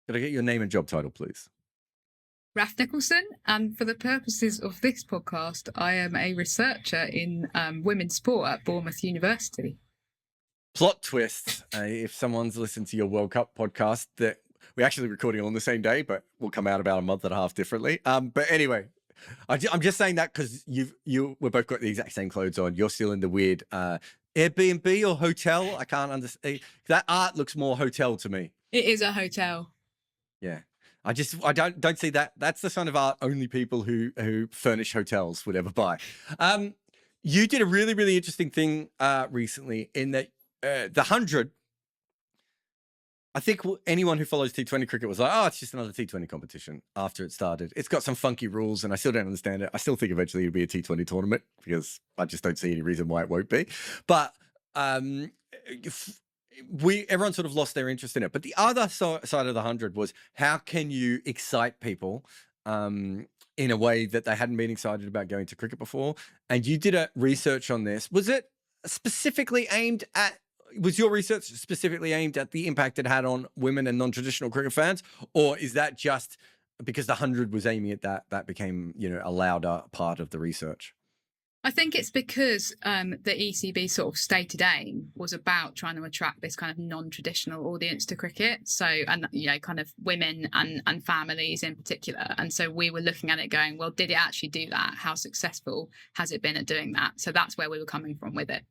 Could I get your name and job title, please? Raf Nicholson, and for the purposes of this podcast, I am a researcher in women's sport at Bournemouth University. Plot twist, if someone's listened to your World Cup podcast, that we're actually recording on the same day, but we'll come out about a month and a half differently. But anyway, I'm just saying that because we've both got the exact same clothes on. You're still in the weird Airbnb or hotel. I can't understand. That art looks more hotel to me. It is a hotel. Yeah. I don't see that. That's the kind of art only people who furnish hotels would ever buy. You did a really, really interesting thing recently in that the 100, I think anyone who follows T20 cricket was like, oh, it's just another T20 competition after it started. It's got some funky rules and I still don't understand it. I still think eventually it'll be a T20 tournament because I just don't see any reason why it won't be. But everyone sort of lost their interest in it. But the other side of the 100 was how can you excite people in a way that they hadn't been excited about going to cricket before? And you did a research on this. Was it specifically aimed at, was your research specifically aimed at the impact it had on women and non-traditional cricket fans? Or is that just because the 100 was aiming at that became, a louder part of the research? I think it's because the ECB sort of stated aim was about trying to attract this kind of non-traditional audience to cricket. So, and kind of women and families in particular. And so we were looking at it going, well, did it actually do that? How successful has it been at doing that? So that's where we were coming from with it.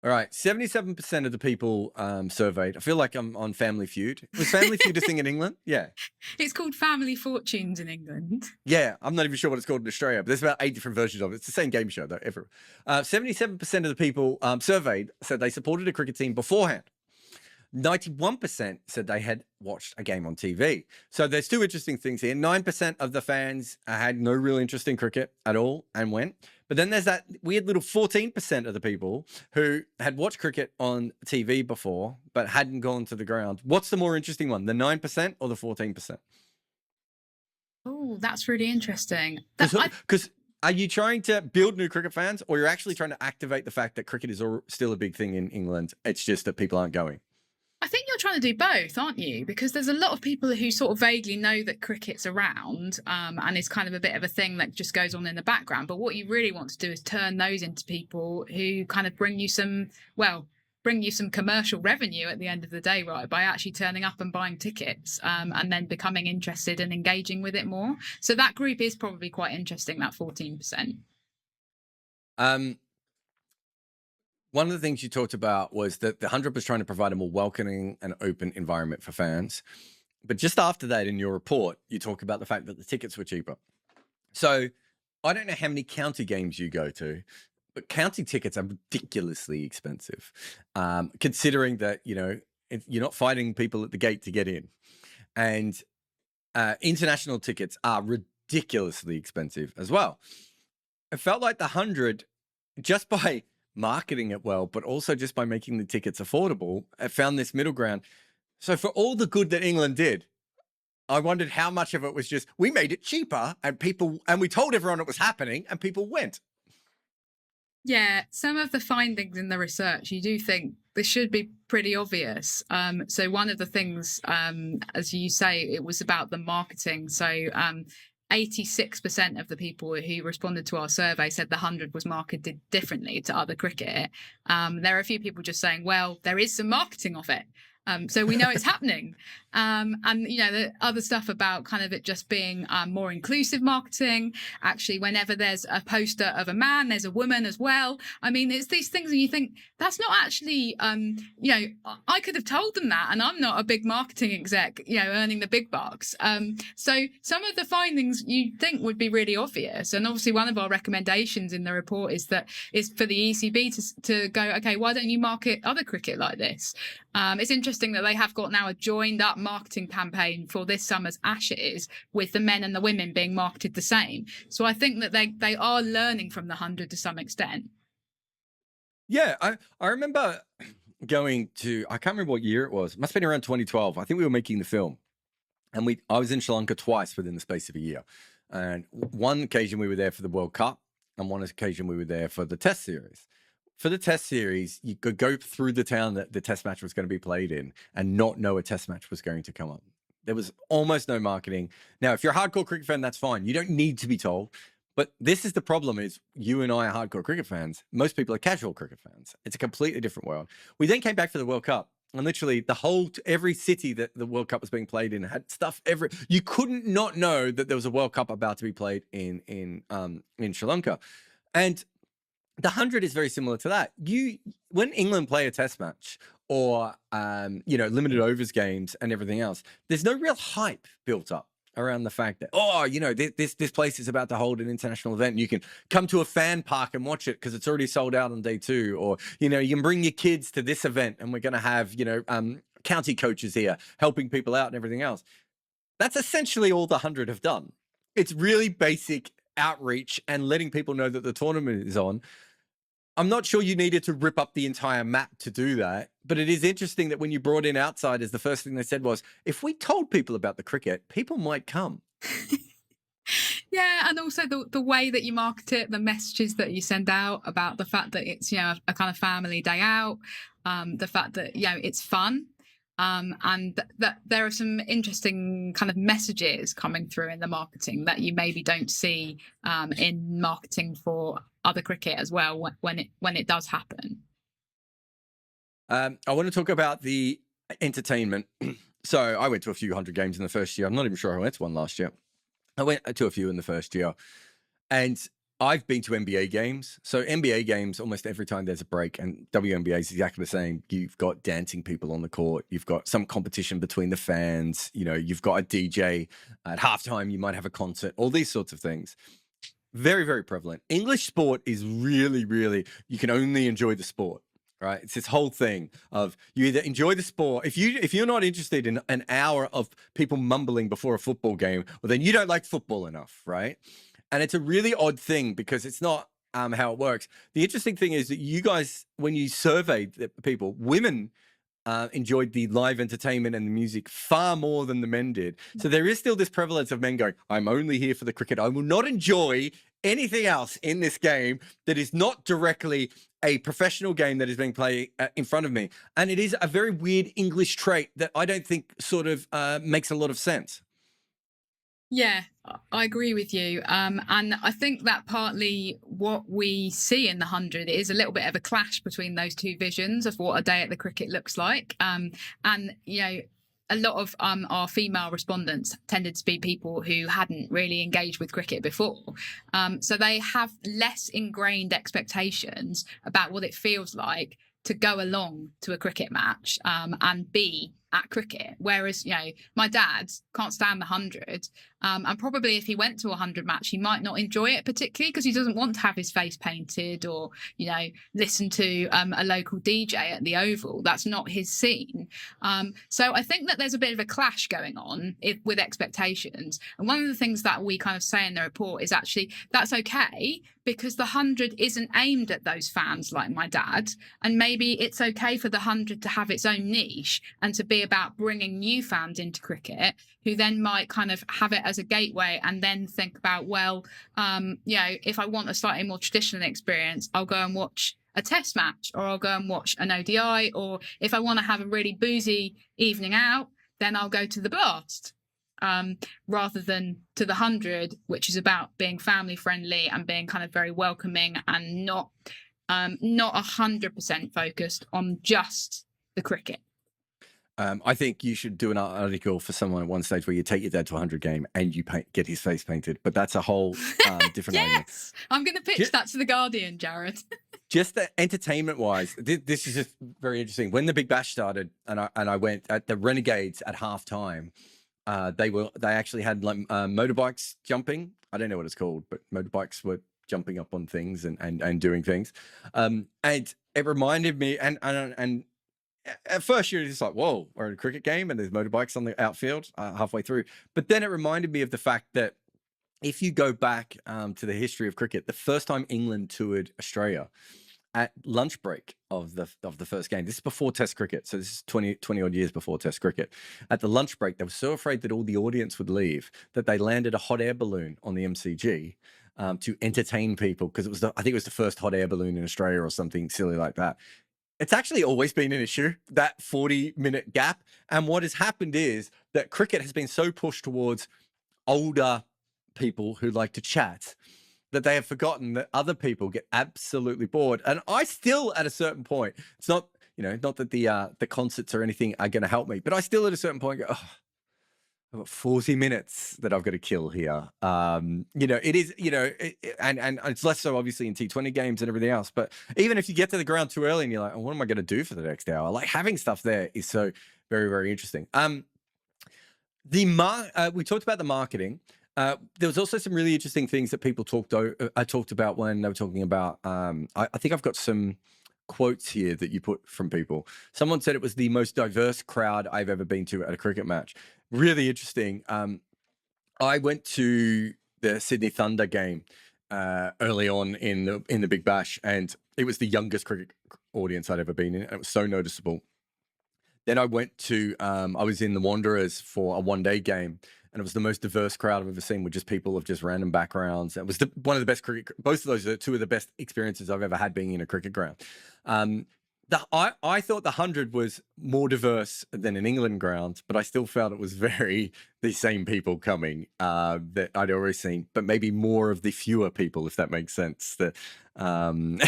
All right, 77% of the people surveyed. I feel like I'm on Family Feud. Was Family Feud a thing in England? Yeah. It's called Family Fortunes in England. Yeah, I'm not even sure what it's called in Australia, but there's about 8 different versions of it. It's the same game show, though, ever. 77% of the people surveyed said they supported a cricket team beforehand. 91% said they had watched a game on TV. So there's two interesting things here. 9% of the fans had no real interest in cricket at all and went. But then there's that weird little 14% of the people who had watched cricket on TV before, but hadn't gone to the ground. What's the more interesting one, the 9% or the 14%? Oh, that's really interesting. Because are you trying to build new cricket fans, or you're actually trying to activate the fact that cricket is still a big thing in England? It's just that people aren't going. I think you're trying to do both, aren't you? Because there's a lot of people who sort of vaguely know that cricket's around and is kind of a bit of a thing that just goes on in the background. But what you really want to do is turn those into people who kind of bring you some commercial revenue at the end of the day, right? By actually turning up and buying tickets and then becoming interested and engaging with it more. So that group is probably quite interesting, that 14%. One of the things you talked about was that the 100 was trying to provide a more welcoming and open environment for fans. But just after that, in your report, you talk about the fact that the tickets were cheaper. So I don't know how many county games you go to, but county tickets are ridiculously expensive, considering that, you're not fighting people at the gate to get in. And international tickets are ridiculously expensive as well. It felt like the 100, just by marketing it well, but also just by making the tickets affordable, I found this middle ground. So for all the good that England did, I wondered how much of it was just, we made it cheaper and we told everyone it was happening and people went. Yeah, some of the findings in the research, you do think this should be pretty obvious. So one of the things, as you say, it was about the marketing. So 86% of the people who responded to our survey said the 100 was marketed differently to other cricket. There are a few people just saying, well, there is some marketing of it. So we know it's happening. And, the other stuff about kind of it just being more inclusive marketing. Actually, whenever there's a poster of a man, there's a woman as well. I mean, it's these things and you think that's not actually, I could have told them that, and I'm not a big marketing exec, earning the big bucks. So some of the findings you'd think would be really obvious. And obviously one of our recommendations in the report is for the ECB to go, okay, why don't you market other cricket like this? It's interesting that they have got now a joined up marketing campaign for this summer's Ashes with the men and the women being marketed the same. So I think that they are learning from the 100 to some extent. Yeah, I remember going to, I can't remember what year it was. It must have been around 2012. I think we were making the film. And I was in Sri Lanka twice within the space of a year. And one occasion we were there for the World Cup, and one occasion we were there for the Test series. For the Test series, you could go through the town that the Test match was going to be played in and not know a Test match was going to come up. There was almost no marketing. Now, if you're a hardcore cricket fan, that's fine. You don't need to be told. But this is the problem: is you and I are hardcore cricket fans. Most people are casual cricket fans. It's a completely different world. We then came back for the World Cup, and literally every city that the World Cup was being played in had stuff. You couldn't not know that there was a World Cup about to be played in Sri Lanka, and the 100 is very similar to that. When England play a test match or limited overs games and everything else, there's no real hype built up around the fact that, this place is about to hold an international event, and you can come to a fan park and watch it because it's already sold out on day 2, or you can bring your kids to this event and we're going to have county coaches here helping people out and everything else. That's essentially all the 100 have done. It's really basic outreach and letting people know that the tournament is on. I'm not sure you needed to rip up the entire map to do that, but it is interesting that when you brought in outsiders, the first thing they said was, if we told people about the cricket, people might come. Yeah, and also the way that you market it, the messages that you send out about the fact that it's a kind of family day out, the fact that it's fun, and that there are some interesting kind of messages coming through in the marketing that you maybe don't see in marketing for other cricket as well when it does happen. I want to talk about the entertainment. So I went to a few 100 games in the first year. I'm not even sure I went to one last year. I went to a few in the first year, and I've been to NBA games. So NBA games, almost every time there's a break, and WNBA is exactly the same. You've got dancing people on the court. You've got some competition between the fans. You've got a DJ at halftime. You might have a concert, all these sorts of things. Very, very prevalent. English sport is really, really, you can only enjoy the sport, right? It's this whole thing of you either enjoy the sport. If you're not interested in an hour of people mumbling before a football game, well, then you don't like football enough, right? And it's a really odd thing because it's not how it works. The interesting thing is that you guys, when you surveyed the people, women enjoyed the live entertainment and the music far more than the men did. So there is still this prevalence of men going, I'm only here for the cricket. I will not enjoy anything else in this game that is not directly a professional game that is being played in front of me. And it is a very weird English trait that I don't think sort of makes a lot of sense. Yeah, I agree with you. And I think that partly what we see in the 100 is a little bit of a clash between those two visions of what a day at the cricket looks like. And, a lot of our female respondents tended to be people who hadn't really engaged with cricket before. So they have less ingrained expectations about what it feels like to go along to a cricket match and be at cricket. Whereas, my dad can't stand the 100. And probably if he went to a 100 match, he might not enjoy it particularly because he doesn't want to have his face painted or, listen to a local DJ at the Oval. That's not his scene. So I think that there's a bit of a clash going on with expectations. And one of the things that we kind of say in the report is actually that's okay because the 100 isn't aimed at those fans like my dad. And maybe it's okay for the 100 to have its own niche and to be about bringing new fans into cricket who then might kind of have it as a gateway and then think about, well, if I want a slightly more traditional experience, I'll go and watch a test match or I'll go and watch an ODI, or if I want to have a really boozy evening out, then I'll go to the Blast. Rather than to the 100, which is about being family friendly and being kind of very welcoming and not 100% focused on just the cricket. I think you should do an article for someone at one stage where you take your dad to a 100 game and you get his face painted, but that's a whole different argument. Yes, I'm going to pitch that to the Guardian, Jarrod. Just the entertainment wise, this is just very interesting. When the Big Bash started, and I went at the Renegades at halftime, they actually had like motorbikes jumping. I don't know what it's called, but motorbikes were jumping up on things and doing things, and it reminded me and. At first, you're just like, whoa, we're in a cricket game and there's motorbikes on the outfield halfway through. But then it reminded me of the fact that if you go back to the history of cricket, the first time England toured Australia at lunch break of the first game, this is before Test cricket. So this is 20 odd years before Test cricket. At the lunch break, they were so afraid that all the audience would leave that they landed a hot air balloon on the MCG to entertain people because I think it was the first hot air balloon in Australia or something silly like that. It's actually always been an issue, that 40-minute gap. And what has happened is that cricket has been so pushed towards older people who like to chat that they have forgotten that other people get absolutely bored. And I still, at a certain point, it's not, not that the concerts or anything are going to help me, but I still at a certain point go, oh, I've got 40 minutes that I've got to kill here. It is, and it's less so obviously in T20 games and everything else. But even if you get to the ground too early and you're like, oh, what am I going to do for the next hour? Like having stuff there is so very, very interesting. We talked about the marketing. There was also some really interesting things that people talked about when they were talking about. I think I've got some quotes here that you put from people. Someone said it was the most diverse crowd I've ever been to at a cricket match. Really interesting. I went to the Sydney Thunder game early on in the Big Bash, and it was the youngest cricket audience I'd ever been in. And it was so noticeable. Then I went to, I was in the Wanderers for a one-day game, and it was the most diverse crowd I've ever seen, with just people of just random backgrounds. It was one of the best cricket. Both of those are two of the best experiences I've ever had being in a cricket ground. I thought the 100 was more diverse than an England ground, but I still felt it was very the same people coming that I'd already seen, but maybe more of the fewer people, if that makes sense. Am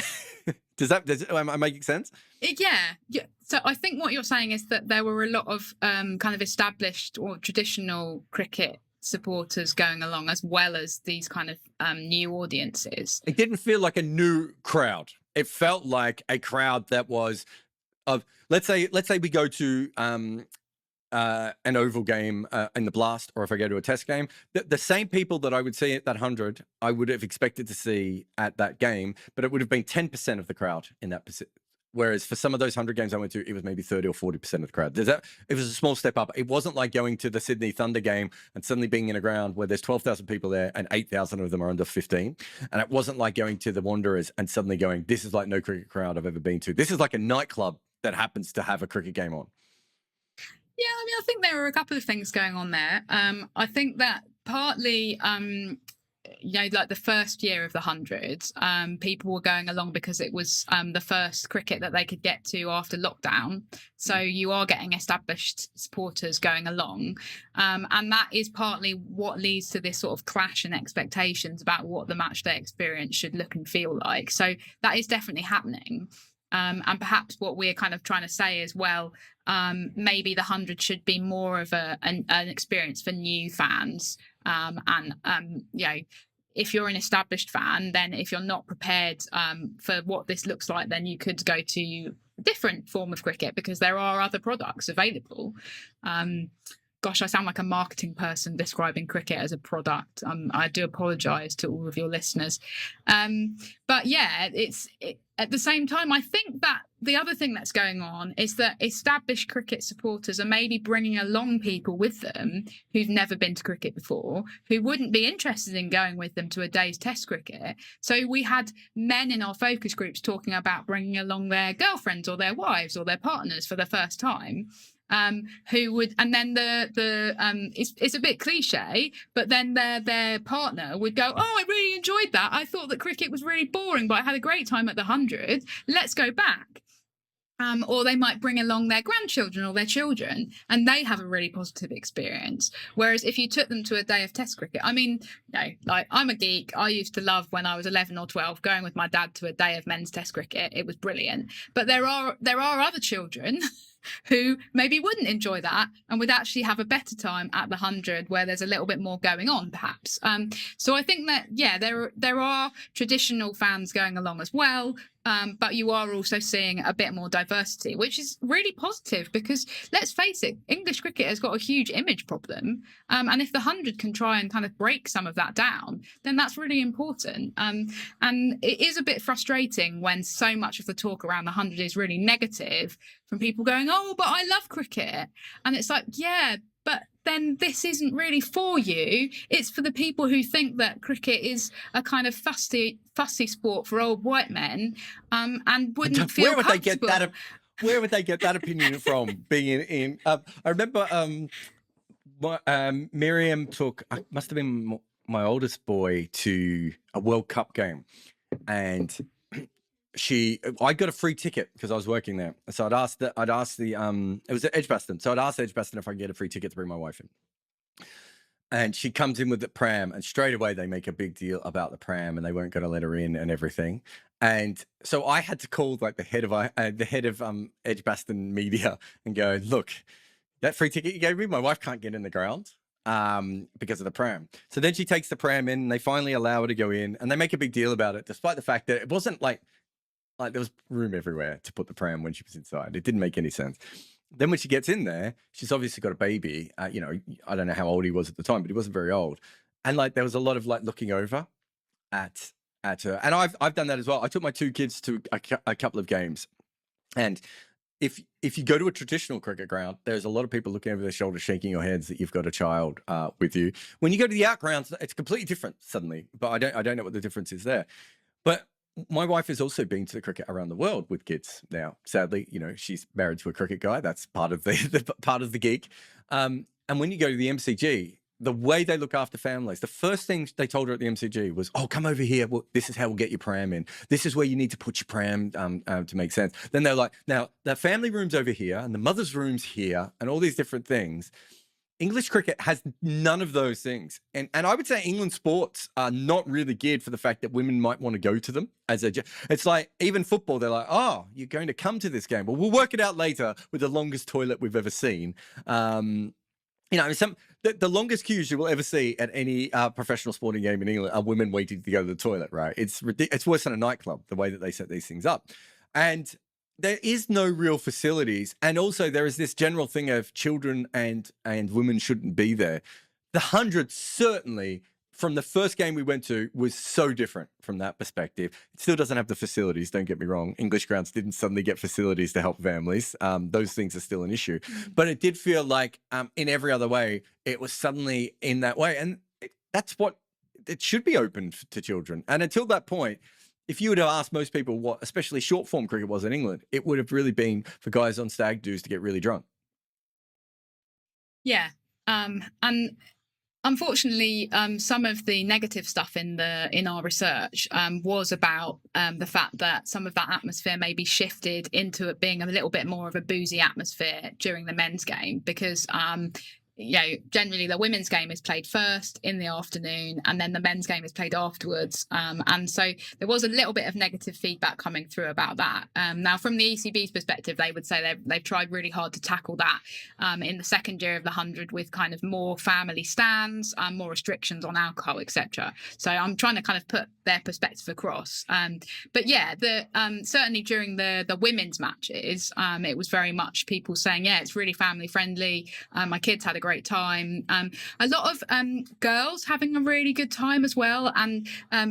I making sense? Yeah. So I think what you're saying is that there were a lot of kind of established or traditional cricket supporters going along, as well as these kind of new audiences. It didn't feel like a new crowd. It felt like a crowd that was of, let's say we go to an oval game in the Blast, or if I go to a test game, the same people that I would see at that 100, I would have expected to see at that game, but it would have been 10% of the crowd in that. Whereas for some of those 100 games I went to, it was maybe 30 or 40% of the crowd. It was a small step up. It wasn't like going to the Sydney Thunder game and suddenly being in a ground where there's 12,000 people there and 8,000 of them are under 15. And it wasn't like going to the Wanderers and suddenly going, this is like no cricket crowd I've ever been to. This is like a nightclub that happens to have a cricket game on. Yeah, I mean, I think there were a couple of things going on there. I think that partly, like the first year of the 100, people were going along because it was the first cricket that they could get to after lockdown. So you are getting established supporters going along. And that is partly what leads to this sort of clash in expectations about what the matchday experience should look and feel like. So that is definitely happening. And perhaps what we're kind of trying to say is, well, maybe the 100 should be more of an experience for new fans. If you're an established fan, then if you're not prepared for what this looks like, then you could go to a different form of cricket, because there are other products available. Gosh, I sound like a marketing person describing cricket as a product. I do apologise to all of your listeners. But yeah, at the same time, I think that the other thing that's going on is that established cricket supporters are maybe bringing along people with them who've never been to cricket before, who wouldn't be interested in going with them to a day's test cricket. So we had men in our focus groups talking about bringing along their girlfriends or their wives or their partners for the first time. Who would, and then it's a bit cliche, but then their partner would go, oh, I really enjoyed that. I thought that cricket was really boring, but I had a great time at the 100. Let's go back. Or they might bring along their grandchildren or their children, and they have a really positive experience. Whereas if you took them to a day of test cricket, I mean, like I'm a geek. I used to love, when I was 11 or 12, going with my dad to a day of men's test cricket. It was brilliant. But there are other children who maybe wouldn't enjoy that and would actually have a better time at the 100, where there's a little bit more going on, perhaps. So I think that, yeah, there are traditional fans going along as well. But you are also seeing a bit more diversity, which is really positive, because let's face it, English cricket has got a huge image problem. And if the 100 can try and kind of break some of that down, then that's really important. And it is a bit frustrating when so much of the talk around the 100 is really negative, from people going, oh, but I love cricket. And it's like, yeah, but then this isn't really for you. It's for the people who think that cricket is a kind of fussy sport for old white men, and wouldn't feel comfortable. Where would they get that opinion from? Being in I remember Miriam took, must have been my oldest boy, to a World Cup game, and I got a free ticket because I was working there. So I'd asked the it was at Edgbaston. So I'd asked Edgbaston if I could get a free ticket to bring my wife in. And she comes in with the pram, and straight away they make a big deal about the pram, and they weren't going to let her in and everything. And so I had to call like the head of Edgbaston media and go, look, that free ticket you gave me, my wife can't get in the ground because of the pram. So then she takes the pram in, and they finally allow her to go in, and they make a big deal about it, despite the fact that it wasn't like there was room everywhere to put the pram when she was inside. It didn't make any sense. Then when she gets in there, she's obviously got a baby. You know, I don't know how old he was at the time, but he wasn't very old. And like there was a lot of like looking over at her. And I've done that as well. I took my 2 kids to a couple of games. And if you go to a traditional cricket ground, there's a lot of people looking over their shoulder, shaking your heads that you've got a child with you. When you go to the out grounds, it's completely different suddenly. But I don't know what the difference is there. But my wife has also been to the cricket around the world with kids now. Sadly, you know, she's married to a cricket guy. That's part of the part of the gig. And when you go to the MCG, the way they look after families, the first thing they told her at the MCG was, "Oh, come over here. Well, this is how we'll get your pram in. This is where you need to put your pram to make sense." Then they're like, "Now the family room's over here, and the mother's room's here, and all these different things." English cricket has none of those things. And I would say England sports are not really geared for the fact that women might want to go to them. It's like even football, they're like, "Oh, you're going to come to this game. Well, we'll work it out later with the longest toilet we've ever seen." You know, the longest queues you will ever see at any professional sporting game in England are women waiting to go to the toilet, right? It's worse than a nightclub, the way that they set these things up. And there is no real facilities. And also there is this general thing of children and women shouldn't be there. The 100 certainly, from the first game we went to, was so different from that perspective. It still doesn't have the facilities, don't get me wrong. English grounds didn't suddenly get facilities to help families. Those things are still an issue. But it did feel like in every other way, it was suddenly in that way. And that's what it should be open to children. And until that point, if you would have asked most people what especially short form cricket was in England, it would have really been for guys on stag doos to get really drunk. Yeah. And unfortunately, some of the negative stuff in our research was about the fact that some of that atmosphere maybe shifted into it being a little bit more of a boozy atmosphere during the men's game, because you know, generally the women's game is played first in the afternoon, and then the men's game is played afterwards. And so there was a little bit of negative feedback coming through about that. Now, from the ECB's perspective, they would say they've tried really hard to tackle that in the second year of the 100 with kind of more family stands, more restrictions on alcohol, etc. So I'm trying to kind of put their perspective across. But yeah, certainly during the women's matches, it was very much people saying, yeah, it's really family friendly. My kids had a great time. A lot of girls having a really good time as well, and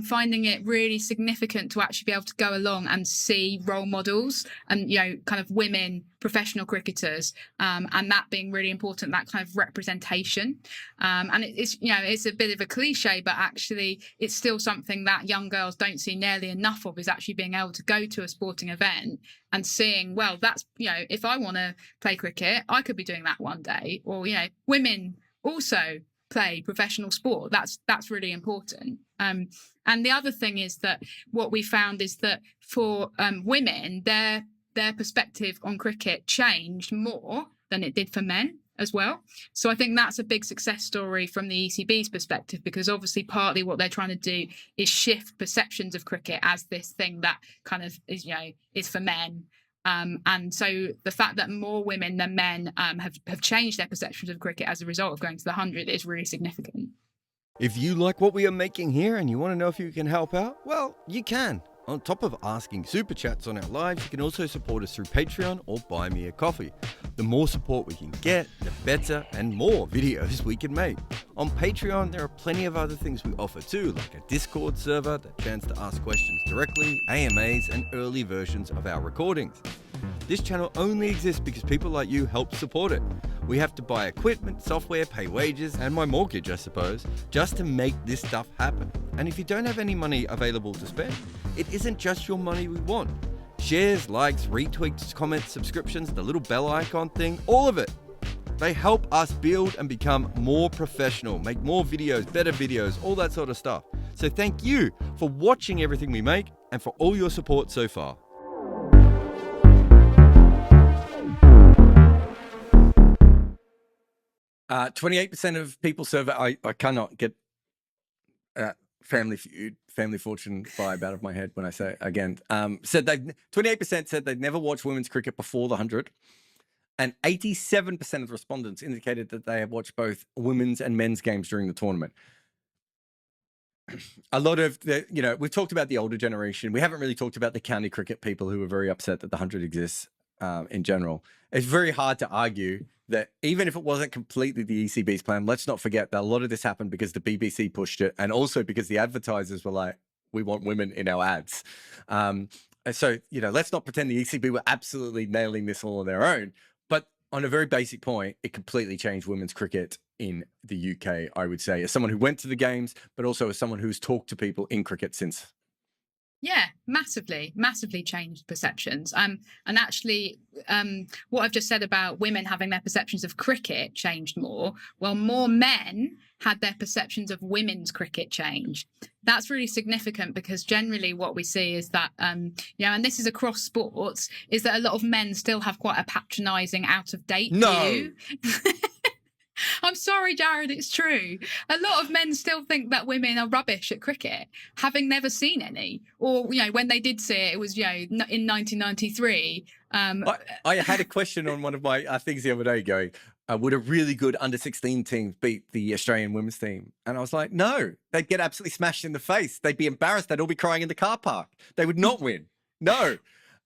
finding it really significant to actually be able to go along and see role models and, you know, kind of women professional cricketers, and that being really important, that kind of representation. And it's, you know, it's a bit of a cliche, but actually it's still something that young girls don't see nearly enough of, is actually being able to go to a sporting event and seeing, well, that's, you know, if I want to play cricket, I could be doing that one day. Or, you know, women also play professional sport. That's really important. And the other thing is that what we found is that for women, their perspective on cricket changed more than it did for men as well. So I think that's a big success story from the ECB's perspective, because obviously partly what they're trying to do is shift perceptions of cricket as this thing that kind of is, you know, is for men. And so the fact that more women than men have changed their perceptions of cricket as a result of going to the 100 is really significant. If you like what we are making here and you want to know if you can help out, well, you can. On top of asking super chats on our lives, you can also support us through Patreon or buy me a coffee. The more support we can get, the better and more videos we can make. On Patreon, there are plenty of other things we offer too, like a Discord server, the chance to ask questions directly, AMAs, and early versions of our recordings. This channel only exists because people like you help support it. We have to buy equipment, software, pay wages, and my mortgage, I suppose, just to make this stuff happen. And if you don't have any money available to spend, it isn't just your money we want. Shares, likes, retweets, comments, subscriptions, the little bell icon thing, all of it. They help us build and become more professional, make more videos, better videos, all that sort of stuff. So thank you for watching everything we make and for all your support so far. 28% of people surveyed, I cannot get Family Feud, Family Fortune vibe out of my head when I say it again. 28% said they'd never watched women's cricket before the 100. And 87% of the respondents indicated that they have watched both women's and men's games during the tournament. A lot of we've talked about the older generation. We haven't really talked about the county cricket people who are very upset that the 100 exists in general. It's very hard to argue that even if it wasn't completely the ECB's plan, let's not forget that a lot of this happened because the BBC pushed it, and also because the advertisers were like, we want women in our ads. So, let's not pretend the ECB were absolutely nailing this all on their own. But on a very basic point, it completely changed women's cricket in the UK, I would say, as someone who went to the games, but also as someone who's talked to people in cricket since. Yeah, massively changed perceptions. And actually, what I've just said about women having their perceptions of cricket changed more, well, more men had their perceptions of women's cricket changed. That's really significant because generally what we see is that, and this is across sports, is that a lot of men still have quite a patronising, out-of-date view. I'm sorry, Jarrod, it's true. A lot of men still think that women are rubbish at cricket, having never seen any. Or, when they did see it, it was, in 1993. I had a question on one of my things the other day going, would a really good under-16 team beat the Australian women's team? And I was like, no, they'd get absolutely smashed in the face. They'd be embarrassed. They'd all be crying in the car park. They would not win. No.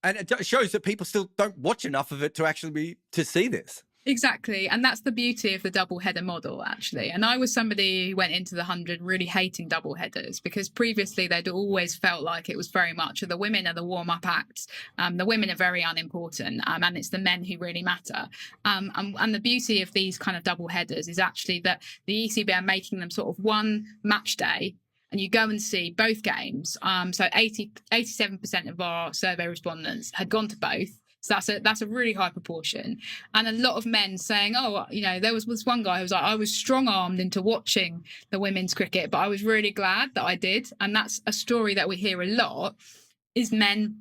And it shows that people still don't watch enough of it to actually to see this. Exactly. And that's the beauty of the double header model, actually. And I was somebody who went into the 100 really hating double headers because previously they'd always felt like it was very much the women are the warm-up acts. The women are very unimportant, and it's the men who really matter. And the beauty of these kind of double headers is actually that the ECB are making them sort of one match day, and you go and see both games. So 87% of our survey respondents had gone to both. So that's a really high proportion. And a lot of men saying, there was this one guy who was like, I was strong-armed into watching the women's cricket, but I was really glad that I did. And that's a story that we hear a lot, is men,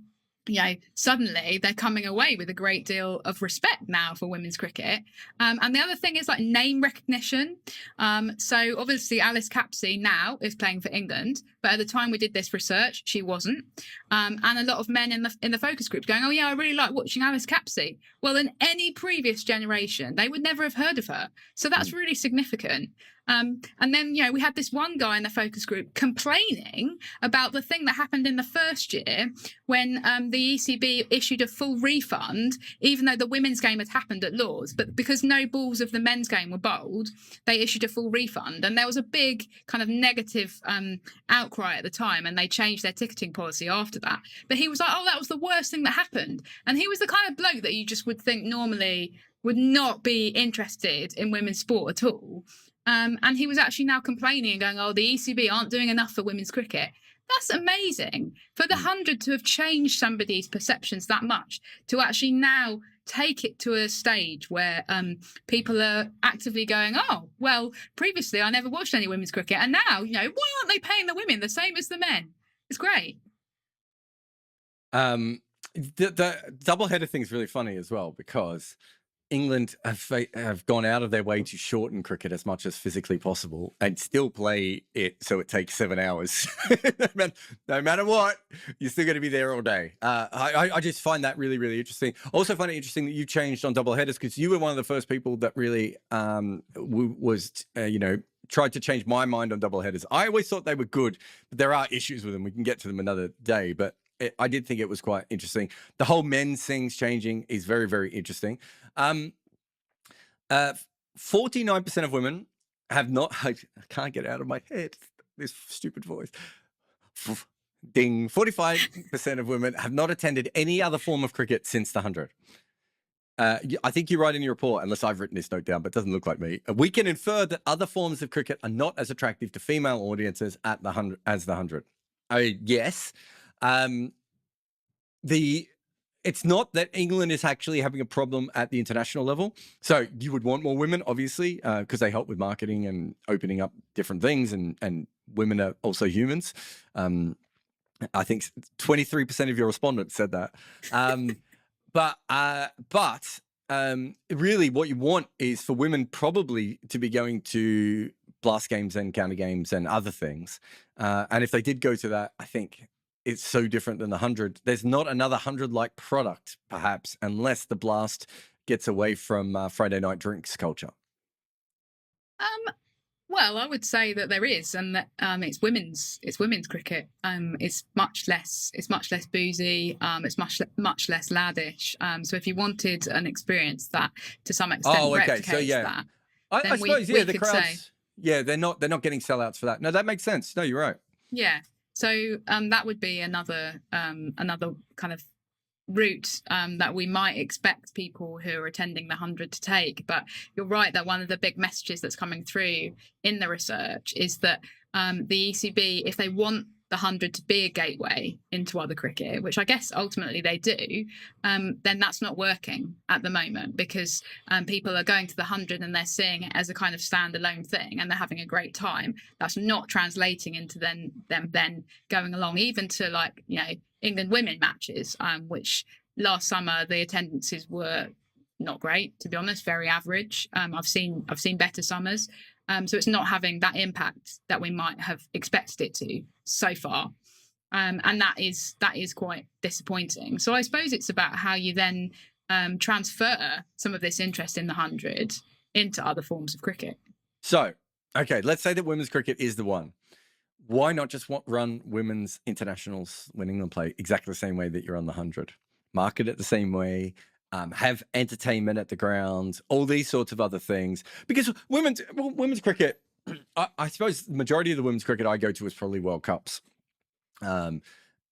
suddenly they're coming away with a great deal of respect now for women's cricket. And the other thing is like name recognition. So obviously Alice Capsey now is playing for England, but at the time we did this research, she wasn't. And a lot of men in the focus group going, oh yeah, I really like watching Alice Capsey. Well, in any previous generation, they would never have heard of her. So that's really significant. And then, we had this one guy in the focus group complaining about the thing that happened in the first year when the ECB issued a full refund, even though the women's game had happened at Lords. But because no balls of the men's game were bowled, they issued a full refund. And there was a big kind of negative outcry at the time, and they changed their ticketing policy after that. But he was like, oh, that was the worst thing that happened. And he was the kind of bloke that you just would think normally would not be interested in women's sport at all. And he was actually now complaining and going, oh, the ECB aren't doing enough for women's cricket. That's amazing. For the 100 to have changed somebody's perceptions that much, to actually now take it to a stage where people are actively going, oh, well, previously I never watched any women's cricket. And now, why aren't they paying the women the same as the men? It's great. The double header thing is really funny as well, because England have gone out of their way to shorten cricket as much as physically possible and still play it so it takes 7 hours. No matter what, you're still going to be there all day. I just find that really, really interesting. Also find it interesting that you changed on double headers, because you were one of the first people that really tried to change my mind on double headers. I always thought they were good, but there are issues with them. We can get to them another day, but I did think it was quite interesting. The whole men's things changing is very, very interesting. 49% of women have not, I can't get out of my head this stupid voice. Ding. 45% of women have not attended any other form of cricket since the 100. I think you write in your report, unless I've written this note down, but it doesn't look like me. We can infer that other forms of cricket are not as attractive to female audiences at the 100 as the 100. Yes. It's not that England is actually having a problem at the international level. So you would want more women, obviously, because they help with marketing and opening up different things, and women are also humans. I think 23% of your respondents said that. But really what you want is for women probably to be going to blast games and counter games and other things. And if they did go to that, I think it's so different than the 100. There's not another 100-like product, perhaps, unless the blast gets away from Friday night drinks culture. Well, I would say that there is, and that it's women's cricket. It's much less boozy. It's much less laddish. So if you wanted an experience that to some extent replicates that, I then suppose we the could crowds. say, they're not getting sellouts for that. No, that makes sense. No, you're right. yeah. So that would be another kind of route that we might expect people who are attending the 100 to take. But you're right that one of the big messages that's coming through in the research is that the ECB, if they want the 100 to be a gateway into other cricket, which I guess ultimately they do, then that's not working at the moment, because people are going to the 100 and they're seeing it as a kind of standalone thing and they're having a great time. That's not translating into them then going along even to, like, you know, England women matches, which last summer the attendances were not great, to be honest, very average. I've seen better summers. So it's not having that impact that we might have expected it to so far. And that is quite disappointing. So I suppose it's about how you then transfer some of this interest in the 100 into other forms of cricket. So, okay, let's say that women's cricket is the one. Why not just run women's internationals when England play exactly the same way that you're on the 100? Market it the same way. Have entertainment at the ground, all these sorts of other things. Because women's cricket, I suppose the majority of the women's cricket I go to is probably World Cups. And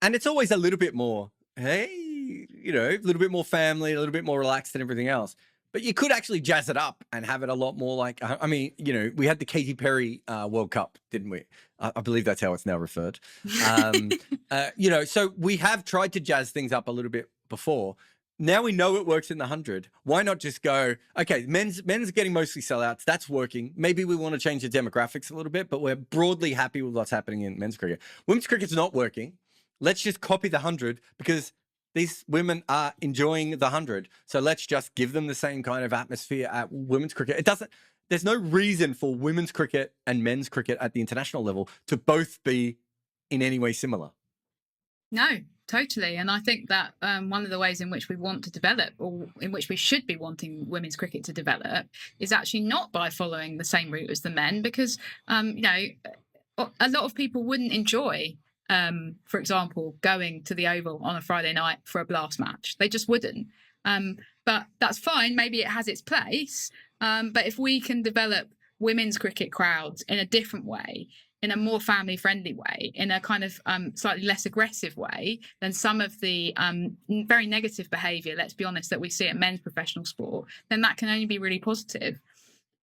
it's always a little bit more, hey, you know, a little bit more family, a little bit more relaxed than everything else. But you could actually jazz it up and have it a lot more like, I mean, you know, we had the Katy Perry World Cup, didn't we? I believe that's how it's now referred. You know, so we have tried to jazz things up a little bit before. Now we know it works in the 100. Why not just go, okay, men's getting mostly sellouts. That's working. Maybe we want to change the demographics a little bit, but we're broadly happy with what's happening in men's cricket. Women's cricket's not working. Let's just copy the 100 because these women are enjoying the 100. So let's just give them the same kind of atmosphere at women's cricket. There's no reason for women's cricket and men's cricket at the international level to both be in any way similar. No, totally. And I think that one of the ways in which we want to develop, or in which we should be wanting women's cricket to develop, is actually not by following the same route as the men, because, you know, a lot of people wouldn't enjoy, for example, going to the Oval on a Friday night for a blast match. They just wouldn't. But that's fine. Maybe it has its place. But if we can develop women's cricket crowds in a different way, in a more family-friendly way, in a kind of slightly less aggressive way than some of the very negative behaviour, let's be honest, that we see at men's professional sport, then that can only be really positive.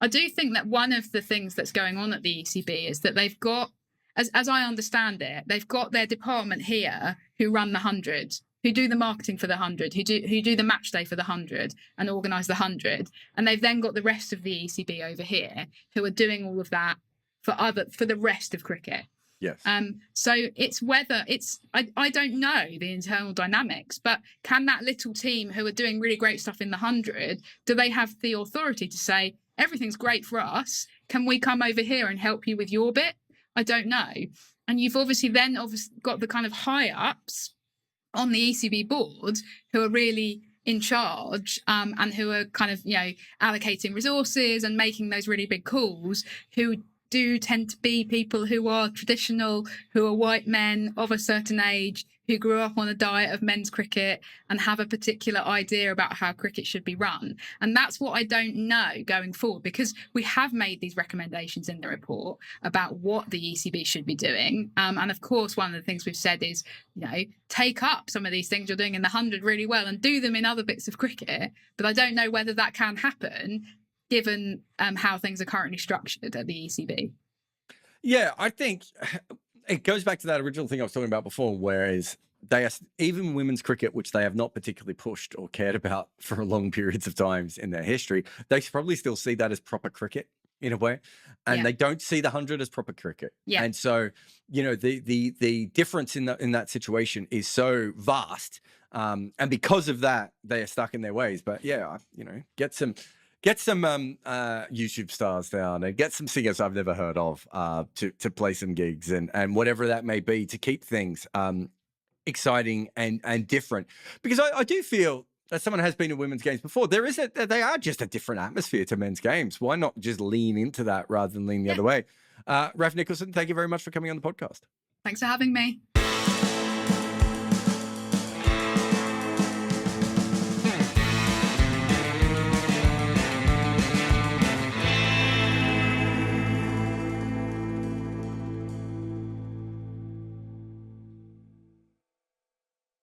I do think that one of the things that's going on at the ECB is that they've got, as I understand it, they've got their department here who run the 100, who do the marketing for the 100, who do the match day for the 100 and organise the 100. And they've then got the rest of the ECB over here who are doing all of that for the rest of cricket. Yes. So it's whether I don't know the internal dynamics, but can that little team who are doing really great stuff in the 100, do they have the authority to say, everything's great for us, can we come over here and help you with your bit? I don't know. And you've obviously got the kind of high ups on the ECB board who are really in charge and who are kind of, you know, allocating resources and making those really big calls, who do tend to be people who are traditional, who are white men of a certain age, who grew up on a diet of men's cricket and have a particular idea about how cricket should be run. And that's what I don't know going forward, because we have made these recommendations in the report about what the ECB should be doing. And of course, one of the things we've said is, you know, take up some of these things you're doing in the 100 really well and do them in other bits of cricket. But I don't know whether that can happen given how things are currently structured at the ECB. Yeah, I think it goes back to that original thing I was talking about before, whereas they are, even women's cricket, which they have not particularly pushed or cared about for long periods of times in their history, they probably still see that as proper cricket. in a way, and Yeah. they don't see the 100 as proper cricket. Yeah. And so, you know, the difference in that situation is so vast, and because of that, they are stuck in their ways. But yeah, you know, get some YouTube stars down and get some singers I've never heard of to play some gigs and whatever that may be to keep things exciting and different. Because I do feel, as someone has been in women's games before, they are just a different atmosphere to men's games. Why not just lean into that rather than lean the other way? Raf Nicholson, thank you very much for coming on the podcast. Thanks for having me.